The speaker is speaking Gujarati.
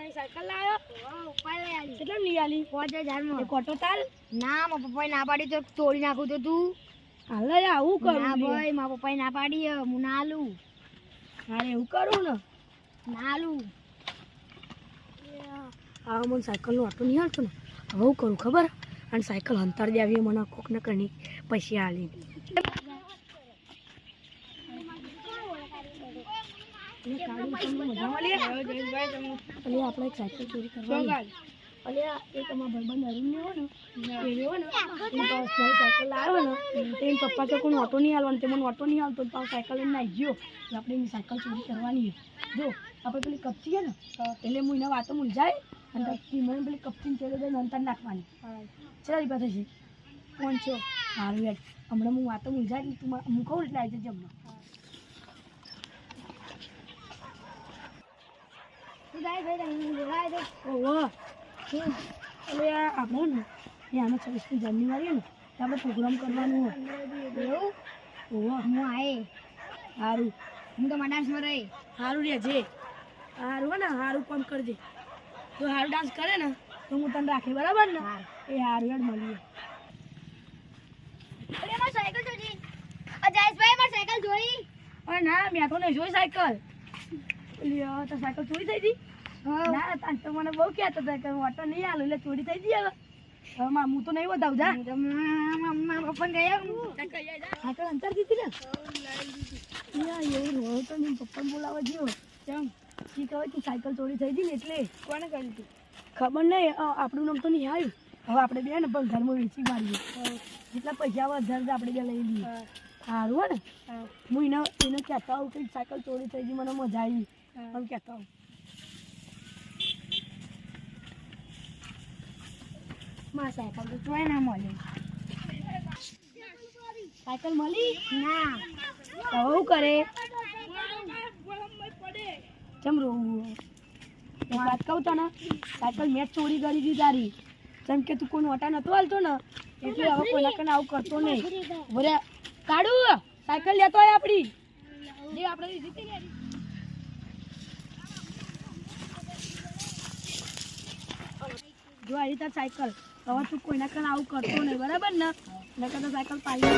નવી સાયકલ લાવ્યો ઉપાય લઈ આલી કેટલા લઈ આલી 5000 માં એક ઓટો તાલ ના મારા પપ્પાએ ના પાડી તો તોડી નાખું તો તું હાલ આવું કરું ના ભાઈ મારા પપ્પાએ ના પાડી હું ના આલું અરે એવું કરું ને ના આલું આ મને સાયકલનો ઓટો નહીં આવતો ને હવે હું કરું ખબર અને સાયકલ અંતર દે આવી મને કોક ને કણી પૈસા આલી આપણે એક સાયકલ ચોરી કરવાની એક અમારા ભાઈબંધ અરુણ ને હોય ને સાયકલ લાવ્યો ને તે પપ્પા તો કોઈ ઓટો નહીં હાલવાનો તે મને ઓટો નહીં હાલતો તો સાયકલ લઈને આવી ગયો આપણે એની સાયકલ ચોરી કરવાની જો આપણે પેલી કપચી છે ને એટલે હું એના વાતો મૂંઝાય અને મને પેલી કપચીને તેલ દઈને અંતર નાખવાની ચલા રીપા થશે 500 સારું યાર હમણાં હું વાતો મૂંઝાય એટલે તું હું કહું એટલે આવી જજે હમણાં આપણે ને આમાં 26મી જાન્યુઆરી ને આપણે પ્રોગ્રામ કરવાનું હોય એવું હું આએ સારું હું તો મારા ડાન્સમાં રહી સારું રે જે સારું ને સારું કામ કરજે જો સારું ડાન્સ કરે ને તો હું તને રાખે બરાબર ને એ સારું યાર મળીએ સાયકલ જોઈ જયેશભાઈ મારી સાયકલ જોઈ અરે ના મેં તો નહીં જોઈ સાયકલ તો સાયકલ ચોરી થઈ ગઈ ના તો મને બહુ કહેતો હતો કે ઓટો નહીં આલો એટલે ચોરી થઈ ગઈ હવે હું તો નહીં બતાવું જા પપ્પા ગયા સાયકલ અંતર દીધી ને એવું હોય તો નહીં પપ્પાને બોલાવવા ગયો કેમ કી કહે તું સાયકલ ચોરી થઈ ગઈ ને એટલે કોને કરી હતી ખબર નહીં આપણું નામ તો નહીં આવ્યું હવે આપણે બે ને પણ ઘરમાં વેચી મારીએ જેટલા પૈસા આવે 1000 આપણે બે લઈ લઈએ સારું હોય ને હું એને કહેતા હોઉં કે સાયકલ ચોરી થઈ ગઈ મને મજા આવી એમ કહેતા હોઉં મારી સાયકલ તો ચોય ના મળે સાયકલ મળી ના શું કરે ચમ રોવું વાત કહું તને સાયકલ મેં ચોરી કરી દીધી તારી જેમ કે તું કોઈ ઓટા નતો હાલતો ને એટલે હવે કોઈના કને આવું કરતો નહીં બોલે કાઢું સાયકલ લેતો હોય આપણી જે આપણે જીતી ગયા જો આવી તાર સાયકલ હવે તું કોઈના કને આવું કરતો નહીં બરાબર ને નકર તો સાયકલ પાડી